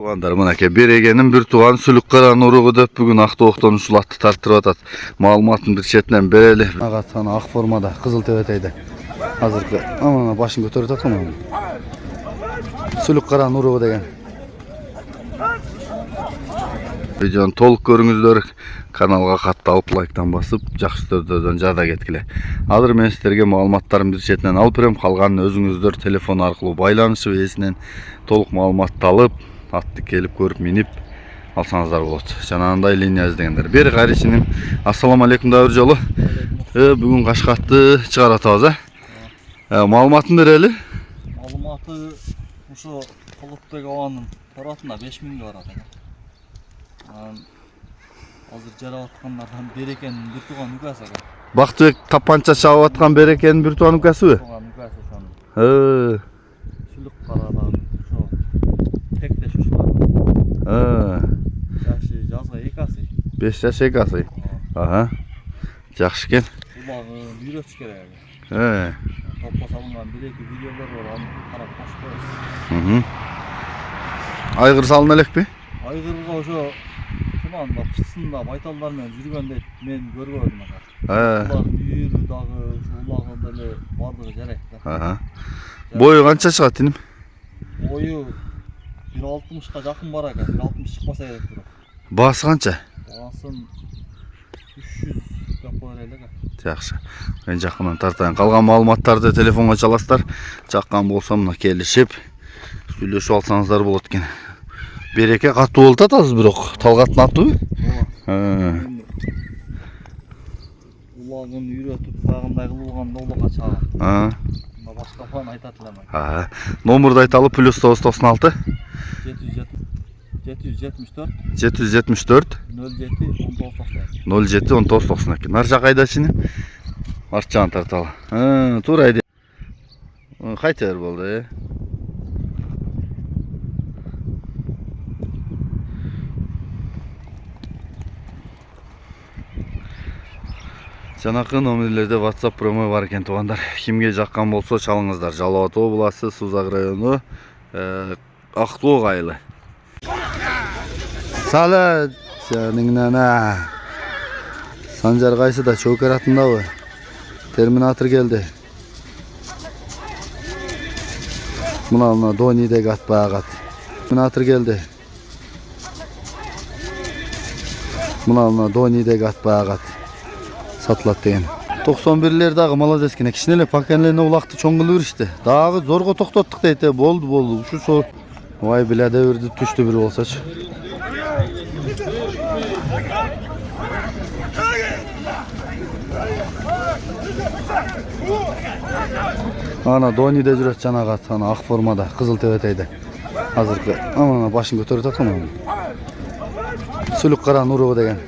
Туғандар, мынакей Берегенің бір туған Сүлікқаран ұруғы деп бүгін Ақтоқтан ұшылатты тарттырып атады. Малыматын бір шетінен берелі. Ағат ақ формада қызыл төбетейді. Азырқы башын көтеріп атқан. Сүлікқаран ұруғы деген. Видеоны толық көріңіздер. Каналға қатты алып лайктан басып, жақсы түрден жада кеткіле. Адыр мен сіздерге малыматтарын бір шетінен алып берем. Қалғанын өзіңіздер телефон арқылы байланышы есінен толық малыматты алып, атты келіп көріп минип алсаңыздар болады. Жанағындай линия іздегендер. Бері қарешінім. Ассаламу алейкум дәуір жолы. Бүгін Қашқатты шығаратабыз. Малыматын берелі? Малыматы ұшы Құлыптек ауанның торатында 5000 барады. Азыр жарап атқандардан Берекенің бір туған үкәсі. Бақтыбек тапанша шауып атқан Берекенің бір туған үкәсі бі? Туған үкәсі соны. Сүлікқарадан тектеш ұшылады. Жақшы жазға екасы. 5 жаш екасы. Жақшы кен. Ұлағы үйретші керек. Топқа салынған бір-екі видеолар бар, аны қарап қосып қойыз. Айғыр салын әлек бе? Айғырға ұшы тұман пышысында байталдармен жүргенде мен көргөдім. Ұлағы үйірі дағы, ұлағы дәлі бардығы жарайды. Бойы қанша шығады денім? Бойы 1.60-қа жақын бар екен, 1.60 шықпаса керек тұрады. Басы қанша? Басын 300 қапылар әлігі. Жақсы. Мен жақынан тартайын. Қалған малыматтарды телефонға çalастар. Жаққан болса мұна келішіп, сөйлесіп алсаңыздар болады екен. Береке қатты болды атасыз бірақ. Талғаттың аты бі? Ұлағын үйретіп, бағындай қылуғанда ұлыға чаға. Басқа фан айтатыламай. Номырды айталы +996 774 07 1992. Наржа қайда шыны? Арчан тарталы. Тур айде. Қайтер болды? Жанақы номерлерде WhatsApp промой бар екен туғандар. Кімге жаққан болса шалыңыздар. Жалауат облысы, Сузақ районы, Ақтоқ айлы. Салы жаныңнан Санжар қайсы да чөкер атында терминатор келді. Мұна Донидегі ат бағат. Терминатор келді. Мұна Донидегі ат бағат. Сатылат деген. 91-лер дағы молодец кене. Кішінеле пакенлеріне ұлақты чоңғылы бірішті. Дағы зорға тоқтаттық дейді. Болды. Ушу сол. Вай біляде бірді түшті бір болсач. Ана Дониде жүрет жанағат. Ана ақ формада. Қызыл төбетейді. Азырқы. Ана башын көтеріп атқан. Сүлікқаран ұруғы деген.